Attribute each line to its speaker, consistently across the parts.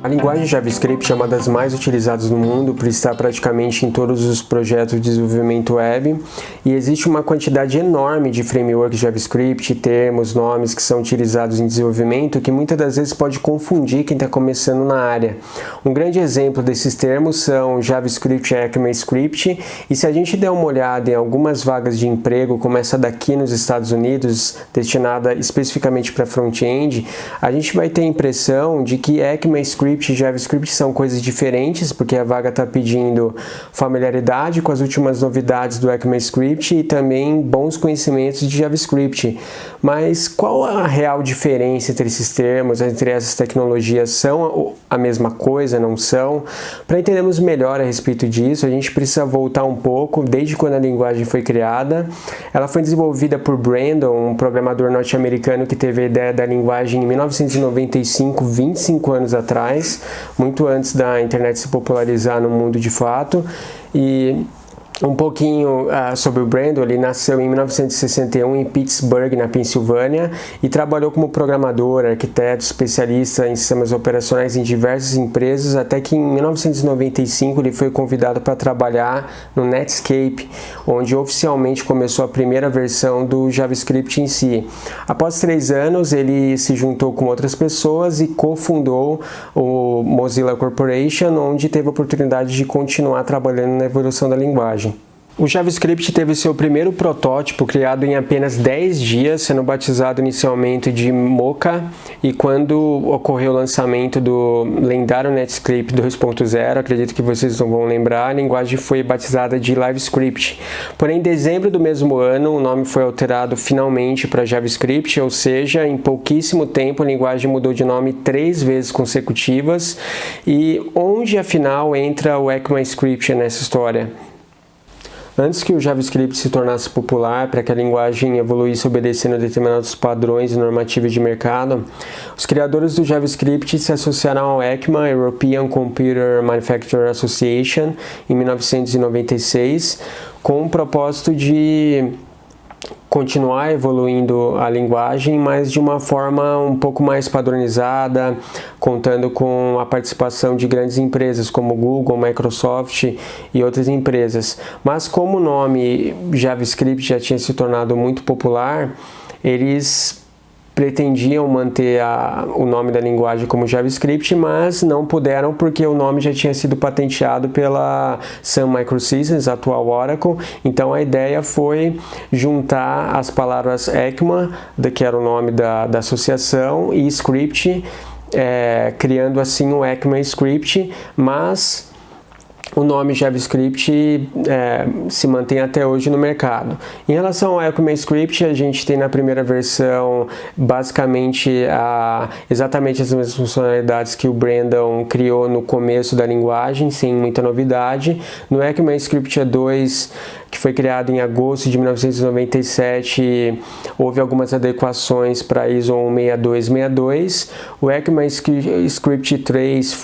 Speaker 1: A linguagem JavaScript é uma das mais utilizadas no mundo por estar praticamente em todos os projetos de desenvolvimento web e existe uma quantidade enorme de frameworks JavaScript, termos, nomes que são utilizados em desenvolvimento que muitas das vezes pode confundir quem está começando na área. Um grande exemplo desses termos são JavaScript e ECMAScript, e se a gente der uma olhada em algumas vagas de emprego, como essa daqui nos Estados Unidos, destinada especificamente para front-end, a gente vai ter a impressão de que ECMAScript e JavaScript são coisas diferentes, porque a vaga está pedindo familiaridade com as últimas novidades do ECMAScript e também bons conhecimentos de JavaScript. Mas qual a real diferença entre esses termos, entre essas tecnologias? São a mesma coisa, não são? Para entendermos melhor a respeito disso, a gente precisa voltar um pouco desde quando a linguagem foi criada. Ela foi desenvolvida por Brandon, um programador norte-americano que teve a ideia da linguagem em 1995, 25 anos atrás, muito antes da internet se popularizar no mundo de fato. E um pouquinho sobre o Brandon. Ele nasceu em 1961 em Pittsburgh, na Pensilvânia, e trabalhou como programador, arquiteto, especialista em sistemas operacionais em diversas empresas, até que em 1995 ele foi convidado para trabalhar no Netscape, onde oficialmente começou a primeira versão do JavaScript em si. Após 3 anos, ele se juntou com outras pessoas e cofundou o Mozilla Corporation, onde teve a oportunidade de continuar trabalhando na evolução da linguagem. O JavaScript teve seu primeiro protótipo criado em apenas 10 dias, sendo batizado inicialmente de Mocha, e quando ocorreu o lançamento do lendário Netscape 2.0, acredito que vocês não vão lembrar, a linguagem foi batizada de LiveScript. Porém, em dezembro do mesmo ano, o nome foi alterado finalmente para JavaScript, ou seja, em pouquíssimo tempo a linguagem mudou de nome 3 vezes consecutivas. E onde afinal entra o ECMAScript nessa história? Antes que o JavaScript se tornasse popular, para que a linguagem evoluísse obedecendo a determinados padrões e normativas de mercado, os criadores do JavaScript se associaram ao ECMA, European Computer Manufacturing Association, em 1996, com o propósito de continuar evoluindo a linguagem, mas de uma forma um pouco mais padronizada, contando com a participação de grandes empresas como Google, Microsoft e outras empresas. Mas como o nome JavaScript já tinha se tornado muito popular, eles pretendiam manter o nome da linguagem como JavaScript, mas não puderam porque o nome já tinha sido patenteado pela Sun Microsystems, atual Oracle. Então a ideia foi juntar as palavras ECMA, que era o nome da associação, e script, criando assim o ECMAScript, mas o nome JavaScript se mantém até hoje no mercado. Em relação ao ECMAScript, a gente tem na primeira versão basicamente exatamente as mesmas funcionalidades que o Brandon criou no começo da linguagem, sem muita novidade. No ECMAScript 2, que foi criado em agosto de 1997, houve algumas adequações para ISO 16262. O ECMAScript 3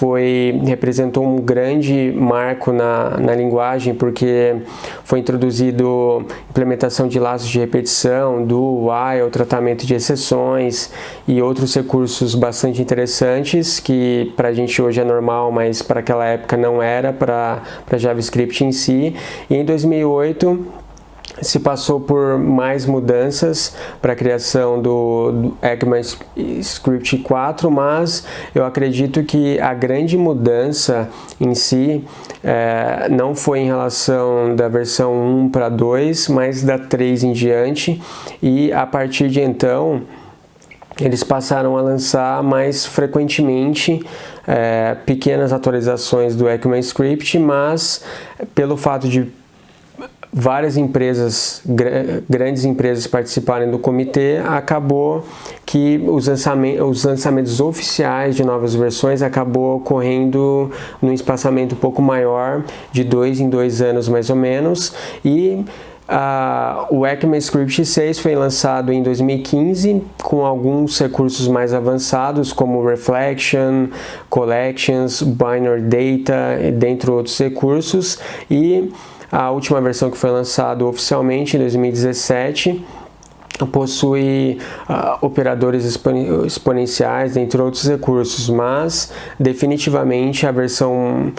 Speaker 1: representou um grande marco na linguagem, porque foi introduzido implementação de laços de repetição, do while, tratamento de exceções e outros recursos bastante interessantes que para a gente hoje é normal, mas para aquela época não era, para JavaScript em si. E em 2008 se passou por mais mudanças para a criação do ECMAScript 4, mas eu acredito que a grande mudança em si não foi em relação da versão 1 para 2, mas da 3 em diante, e a partir de então eles passaram a lançar mais frequentemente pequenas atualizações do ECMAScript, mas pelo fato de várias empresas, grandes empresas participarem do comitê, acabou que os lançamentos oficiais de novas versões acabou ocorrendo num espaçamento um pouco maior, de 2 em 2 anos mais ou menos, e o ECMAScript 6 foi lançado em 2015 com alguns recursos mais avançados como Reflection, Collections, Binary Data, dentre outros recursos, e a última versão que foi lançada oficialmente em 2017 possui operadores exponenciais, entre outros recursos, mas definitivamente a versão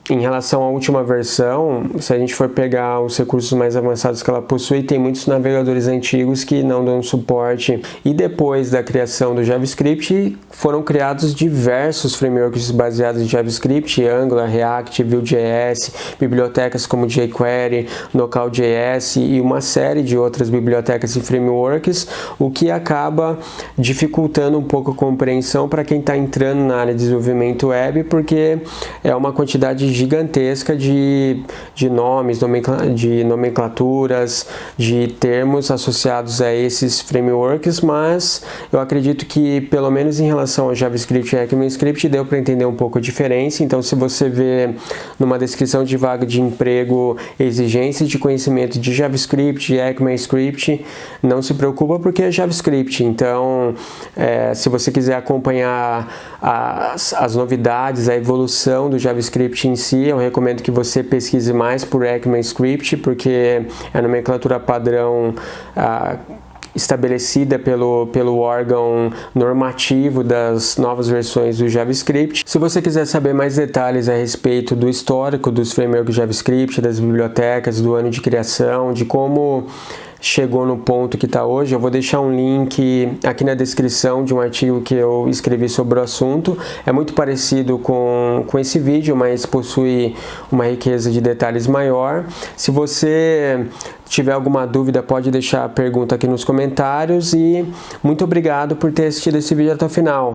Speaker 1: em relação à última versão, se a gente for pegar os recursos mais avançados que ela possui, tem muitos navegadores antigos que não dão suporte. E depois da criação do JavaScript, foram criados diversos frameworks baseados em JavaScript, Angular, React, Vue.js, bibliotecas como jQuery, Knockout.js e uma série de outras bibliotecas e frameworks, o que acaba dificultando um pouco a compreensão para quem está entrando na área de desenvolvimento web, porque é uma quantidade gigantesca de nomes, de nomenclaturas, de termos associados a esses frameworks, mas eu acredito que, pelo menos em relação ao JavaScript e ECMAScript, deu para entender um pouco a diferença. Então, se você vê numa descrição de vaga de emprego exigências de conhecimento de JavaScript e ECMAScript, não se preocupa porque é JavaScript. Então, se você quiser acompanhar as novidades, a evolução do JavaScript em si, eu recomendo que você pesquise mais por ECMAScript, porque é a nomenclatura padrão estabelecida pelo órgão normativo das novas versões do JavaScript. Se você quiser saber mais detalhes a respeito do histórico dos frameworks JavaScript, das bibliotecas, do ano de criação, de como chegou no ponto que está hoje, eu vou deixar um link aqui na descrição de um artigo que eu escrevi sobre o assunto. É muito parecido com esse vídeo, mas possui uma riqueza de detalhes maior. Se você tiver alguma dúvida, pode deixar a pergunta aqui nos comentários e muito obrigado por ter assistido esse vídeo até o final.